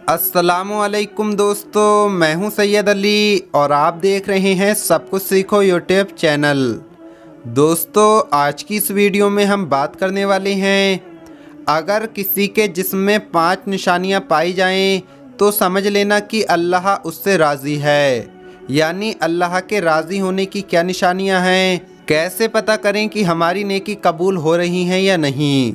अस्सलामुअलैकुम दोस्तों, मैं हूं सैयद अली और आप देख रहे हैं सब कुछ सीखो यूट्यूब चैनल। दोस्तों, आज की इस वीडियो में हम बात करने वाले हैं, अगर किसी के जिस्म में 5 निशानियां पाई जाएं तो समझ लेना कि अल्लाह उससे राज़ी है। यानी अल्लाह के राज़ी होने की क्या निशानियां हैं, कैसे पता करें कि हमारी नेकी कबूल हो रही हैं या नहीं।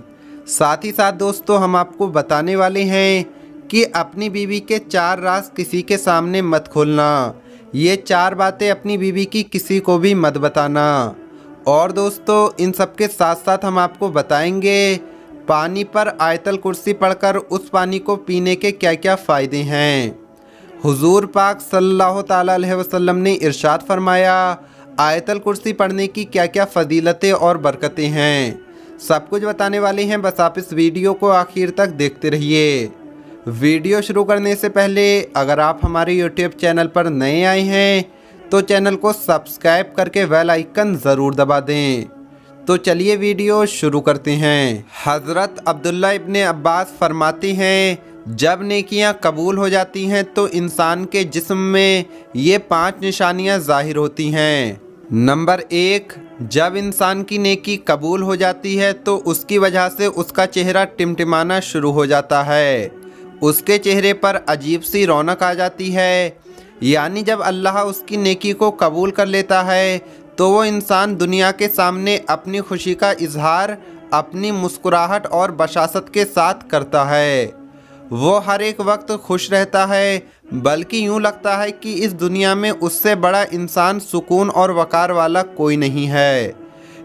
साथ ही साथ दोस्तों, हम आपको बताने वाले हैं कि अपनी बीवी के 4 राज किसी के सामने मत खोलना। ये 4 बातें अपनी बीवी की किसी को भी मत बताना। और दोस्तों, इन सब के साथ साथ हम आपको बताएंगे पानी पर आयतल कुर्सी पढ़कर उस पानी को पीने के क्या क्या फ़ायदे हैं। हुजूर पाक सल्लल्लाहु ताला अलैहि वसल्लम ने इरशाद फरमाया, आयतल कुर्सी पढ़ने की क्या क्या फ़जीलतें और बरकतें हैं, सब कुछ बताने वाले हैं। बस आप इस वीडियो को आखिर तक देखते रहिए। वीडियो शुरू करने से पहले अगर आप हमारे YouTube चैनल पर नए आए हैं तो चैनल को सब्सक्राइब करके बेल आइकन ज़रूर दबा दें। तो चलिए वीडियो शुरू करते हैं। हज़रत अब्दुल्ला इब्ने अब्बास फरमाते हैं, जब नेकियां कबूल हो जाती हैं तो इंसान के जिस्म में ये 5 निशानियां ज़ाहिर होती हैं। नंबर 1, जब इंसान की नेकी कबूल हो जाती है तो उसकी वजह से उसका चेहरा टिमटिमाना शुरू हो जाता है। उसके चेहरे पर अजीब सी रौनक आ जाती है। यानी जब अल्लाह उसकी नेकी को कबूल कर लेता है तो वो इंसान दुनिया के सामने अपनी खुशी का इजहार अपनी मुस्कुराहट और बशासत के साथ करता है। वो हर एक वक्त खुश रहता है, बल्कि यूँ लगता है कि इस दुनिया में उससे बड़ा इंसान सुकून और वक़ार वाला कोई नहीं है।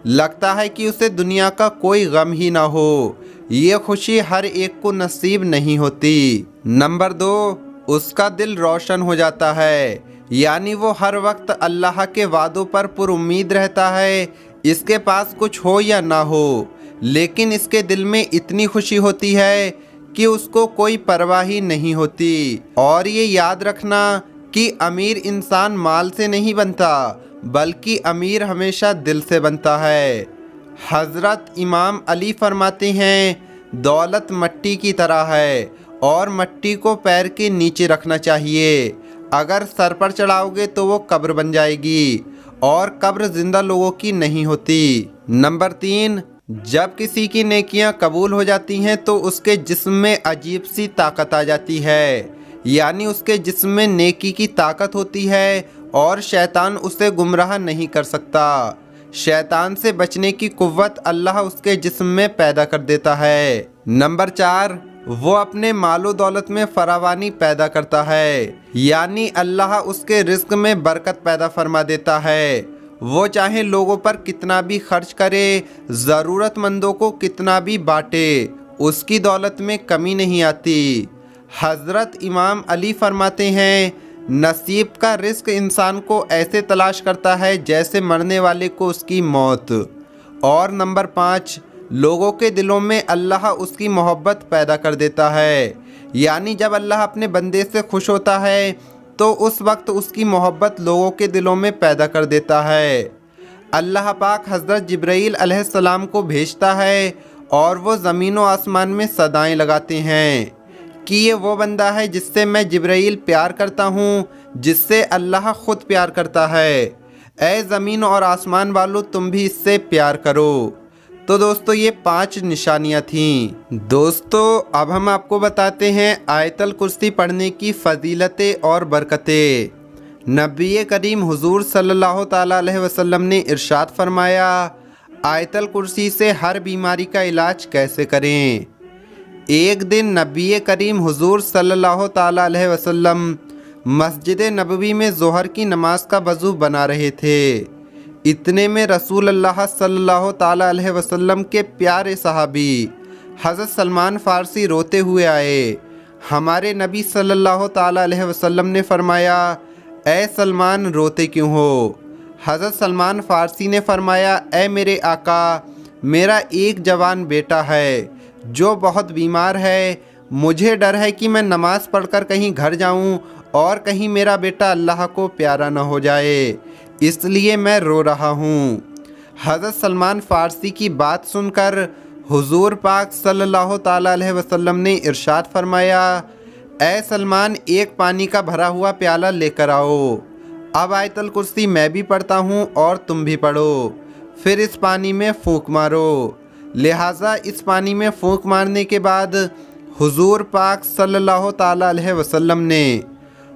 लगता है कि उसे दुनिया का कोई गम ही ना हो। ये खुशी हर एक को नसीब नहीं होती। नंबर 2, उसका दिल रोशन हो जाता है। यानी वो हर वक्त अल्लाह के वादों पर पुरुम्मीद रहता है। इसके पास कुछ हो या ना हो, लेकिन इसके दिल में इतनी खुशी होती है कि उसको कोई परवाह ही नहीं होती। और ये याद रखना कि अमीर इंसान माल से नहीं बनता, बल्कि अमीर हमेशा दिल से बनता है। हज़रत इमाम अली फरमाते हैं, दौलत मट्टी की तरह है और मट्टी को पैर के नीचे रखना चाहिए। अगर सर पर चढ़ाओगे तो वो कब्र बन जाएगी और कब्र जिंदा लोगों की नहीं होती। नंबर 3, जब किसी की नेकियां कबूल हो जाती हैं तो उसके जिस्म में अजीब सी ताकत आ जाती है। यानी उसके जिस्म में नेकी की ताकत होती है और शैतान उसे गुमराह नहीं कर सकता। शैतान से बचने की कुव्वत अल्लाह उसके जिस्म में पैदा कर देता है। नंबर 4, वो अपने मालो दौलत में फरावानी पैदा करता है। यानी अल्लाह उसके रिज़्क़ में बरकत पैदा फरमा देता है। वो चाहे लोगों पर कितना भी खर्च करे, ज़रूरतमंदों को कितना भी बांटे, उसकी दौलत में कमी नहीं आती। हज़रत इमाम अली फरमाते हैं, नसीब का रिस्क इंसान को ऐसे तलाश करता है जैसे मरने वाले को उसकी मौत। और नंबर 5, लोगों के दिलों में अल्लाह उसकी मोहब्बत पैदा कर देता है। यानी जब अल्लाह अपने बंदे से खुश होता है तो उस वक्त उसकी मोहब्बत लोगों के दिलों में पैदा कर देता है। अल्लाह पाक हज़रत जिब्राईल अलैहिस्सलाम को भेजता है और वो ज़मीन व आसमान में सदाएं लगाते हैं कि ये वो बंदा है जिससे मैं जिब्राईल प्यार करता हूँ, जिससे अल्लाह ख़ुद प्यार करता है। ऐ ज़मीन और आसमान वालों, तुम भी इससे प्यार करो। तो दोस्तों, ये 5 निशानियाँ थीं। दोस्तों, अब हम आपको बताते हैं आयतल कुर्सी पढ़ने की फ़जीलतें और बरकतें। नबी करीम हुजूर सल्लल्लाहु ताला अलैहि वसल्लम ने इरशाद फरमाया, आयतल कुर्सी से हर बीमारी का इलाज कैसे करें। एक दिन नबी करीम हुजूर सल्लल्लाहु ताला अलैहि वसल्लम मस्जिद नबवी में ज़ोहर की नमाज का वज़ू बना रहे थे। इतने में रसूल अल्लाह सल्लल्लाहु ताला अलैहि वसल्लम के प्यारे सहाबी हज़रत सलमान फ़ारसी रोते हुए आए। हमारे नबी सल्लल्लाहु ताला अलैहि वसल्लम ने फरमाया, ऐ सलमान, रोते क्यों हो। हज़रत सलमान फ़ारसी ने फरमाया, ऐ मेरे आका, मेरा एक जवान बेटा है जो बहुत बीमार है। मुझे डर है कि मैं नमाज़ पढ़कर कहीं घर जाऊं और कहीं मेरा बेटा अल्लाह को प्यारा न हो जाए, इसलिए मैं रो रहा हूं। हज़रत सलमान फ़ारसी की बात सुनकर हुजूर पाक सल्लल्लाहु ताला अलैहि वसल्लम ने इरशाद फरमाया, ए सलमान, एक पानी का भरा हुआ प्याला लेकर आओ। अब आयतल कुर्सी मैं भी पढ़ता हूँ और तुम भी पढ़ो, फिर इस पानी में फूंक मारो। लिहाजा इस पानी में फूंक मारने के बाद हुजूर पाक सल्लल्लाहु ताला अलैहि वसल्लम ने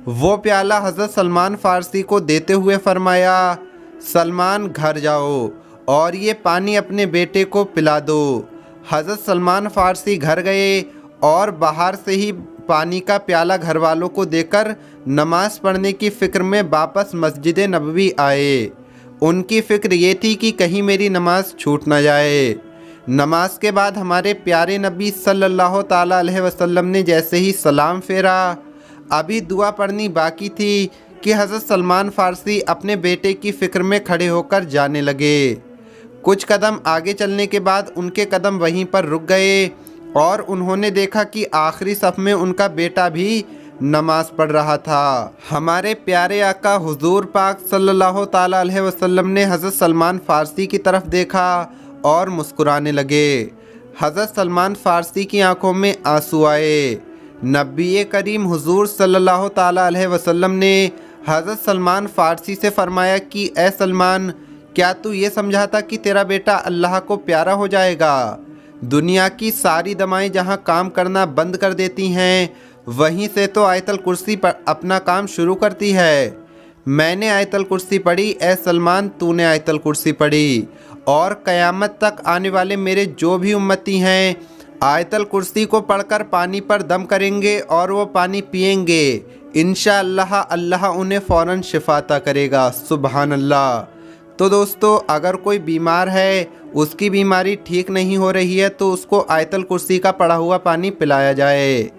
वो प्याला हज़रत सलमान फ़ारसी को देते हुए फरमाया, सलमान घर जाओ और ये पानी अपने बेटे को पिला दो। हज़रत सलमान फ़ारसी घर गए और बाहर से ही पानी का प्याला घर वालों को देकर नमाज़ पढ़ने की फ़िक्र में वापस मस्जिद नबवी आए। उनकी फ़िक्र ये थी कि कहीं मेरी नमाज़ छूट न जाए। नमाज के बाद हमारे प्यारे नबी सल्लल्लाहु ताला अलैहि वसल्लम ने जैसे ही सलाम फेरा, अभी दुआ पढ़नी बाकी थी कि हज़रत सलमान फ़ारसी अपने बेटे की फ़िक्र में खड़े होकर जाने लगे। कुछ कदम आगे चलने के बाद उनके कदम वहीं पर रुक गए और उन्होंने देखा कि आखिरी सफ़ में उनका बेटा भी नमाज पढ़ रहा था। हमारे प्यारे आका हुजूर पाक सल्लल्लाहु ताला अलैहि वसल्लम ने हज़रत सलमान फ़ारसी की तरफ देखा और मुस्कुराने लगे। हज़रत सलमान फ़ारसी की आंखों में आंसू आए। नबी करीम हुजूर सल्लल्लाहु ताला अलैहि वसल्लम ने हज़रत सलमान फ़ारसी से फ़रमाया कि ए सलमान, क्या तू ये समझा था कि तेरा बेटा अल्लाह को प्यारा हो जाएगा? दुनिया की सारी दवाएं जहां काम करना बंद कर देती हैं, वहीं से तो आयतल कुर्सी पर अपना काम शुरू करती है। मैंने आयतल कुर्सी पढ़ी, ए सलमान तूने आयतल कुर्सी पढ़ी, और क़यामत तक आने वाले मेरे जो भी उम्मती हैं आयतल कुर्सी को पढ़कर पानी पर दम करेंगे और वो पानी पिएंगे, इंशाअल्लाह अल्लाह उन्हें फ़ौरन शिफा अता करेगा। सुबहान अल्लाह। तो दोस्तों, अगर कोई बीमार है, उसकी बीमारी ठीक नहीं हो रही है, तो उसको आयतल कुर्सी का पढ़ा हुआ पानी पिलाया जाए।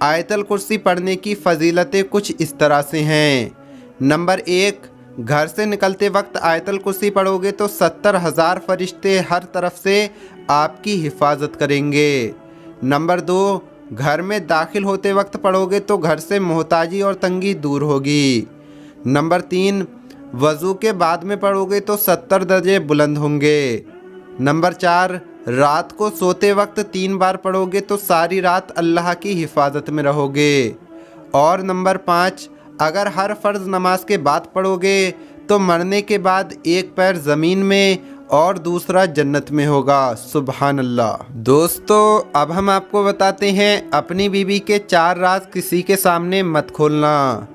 आयतल कुर्सी पढ़ने की फ़जीलतें कुछ इस तरह से हैं। नंबर 1, घर से निकलते वक्त आयतल कुर्सी पढ़ोगे तो 70,000 फरिश्ते हर तरफ से आपकी हिफाजत करेंगे। नंबर 2, घर में दाखिल होते वक्त पढ़ोगे तो घर से मोहताजी और तंगी दूर होगी। नंबर 3, वज़ू के बाद में पढ़ोगे तो 70 दर्जे बुलंद होंगे। नंबर 4, रात को सोते वक्त 3 बार पढ़ोगे तो सारी रात अल्लाह की हिफाजत में रहोगे। और नंबर 5, अगर हर फ़र्ज़ नमाज के बाद पढ़ोगे तो मरने के बाद एक पैर ज़मीन में और दूसरा जन्नत में होगा। सुबहान अल्लाह। दोस्तों, अब हम आपको बताते हैं अपनी बीवी के 4 राज किसी के सामने मत खोलना।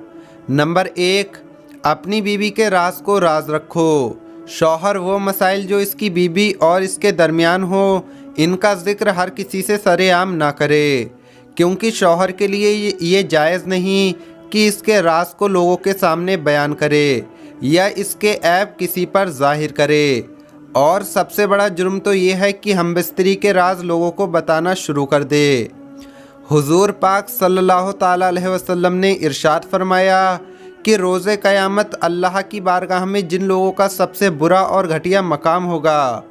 नंबर 1, अपनी बीवी के राज को राज रखो। शौहर वो मसाइल जो इसकी बीवी और इसके दरमियान हो, इनका ज़िक्र हर किसी से सरेआम ना करे, क्योंकि शौहर के लिए ये जायज़ नहीं कि इसके राज को लोगों के सामने बयान करे या इसके ऐब किसी पर ज़ाहिर करे। और सबसे बड़ा जुर्म तो ये है कि हम बिस्तरी के राज लोगों को बताना शुरू कर दे। हुजूर पाक सल्लल्लाहु ताला अलैहि वसल्लम ने इरशाद फरमाया कि रोज़े क़यामत अल्लाह की बारगाह में जिन लोगों का सबसे बुरा और घटिया मकाम होगा,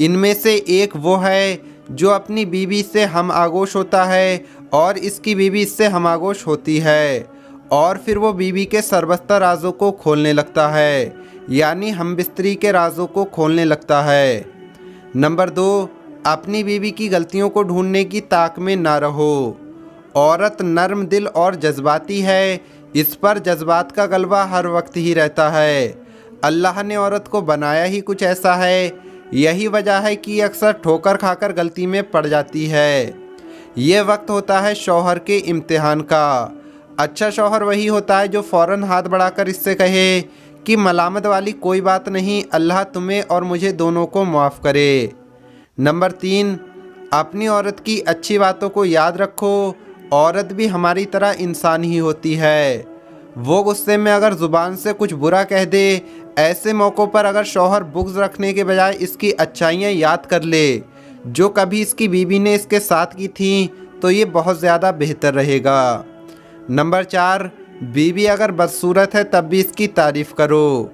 इनमें से एक वो है जो अपनी बीवी से हम आगोश होता है और इसकी बीवी इससे हम आगोश होती है, और फिर वो बीवी के सरबस्ता राज़ों को खोलने लगता है, यानी हम बिस्तरी के राज़ों को खोलने लगता है। नंबर 2, अपनी बीवी की गलतियों को ढूंढने की ताक में ना रहो। औरत नर्म दिल और जज्बाती है, इस पर जज्बात का गलबा हर वक्त ही रहता है। अल्लाह ने औरत को बनाया ही कुछ ऐसा है, यही वजह है कि अक्सर ठोकर खाकर गलती में पड़ जाती है। ये वक्त होता है शौहर के इम्तिहान का। अच्छा शौहर वही होता है जो फ़ौरन हाथ बढ़ाकर इससे कहे कि मलामत वाली कोई बात नहीं, अल्लाह तुम्हें और मुझे दोनों को माफ़ करे। नंबर 3, अपनी औरत की अच्छी बातों को याद रखो। औरत भी हमारी तरह इंसान ही होती है। वो गुस्से में अगर ज़ुबान से कुछ बुरा कह दे, ऐसे मौक़ों पर अगर शौहर बुग़्ज़ रखने के बजाय इसकी अच्छाइयाँ याद कर ले जो कभी इसकी बीवी ने इसके साथ की थी, तो ये बहुत ज़्यादा बेहतर रहेगा। नंबर 4, बीवी अगर बदसूरत है तब भी इसकी तारीफ़ करो।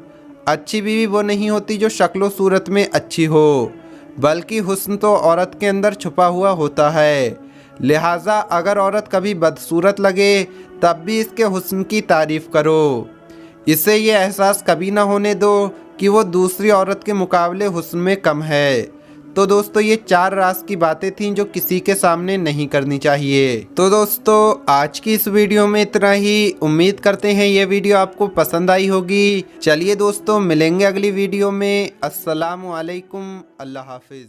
अच्छी बीवी वो नहीं होती जो शक्ल सूरत में अच्छी हो, बल्कि हुस्न तो औरत के अंदर छुपा हुआ होता है। लिहाजा अगर औरत कभी बदसूरत लगे तब भी इसके हुस्न की तारीफ़ करो। इसे ये एहसास कभी ना होने दो कि वो दूसरी औरत के मुकाबले हुस्न में कम है। तो दोस्तों ये 4 राज की बातें थीं जो किसी के सामने नहीं करनी चाहिए। तो दोस्तों आज की इस वीडियो में इतना ही। उम्मीद करते हैं ये वीडियो आपको पसंद आई होगी। चलिए दोस्तों मिलेंगे अगली वीडियो में। अस्सलामु अलैकुम, अल्लाह हाफिज।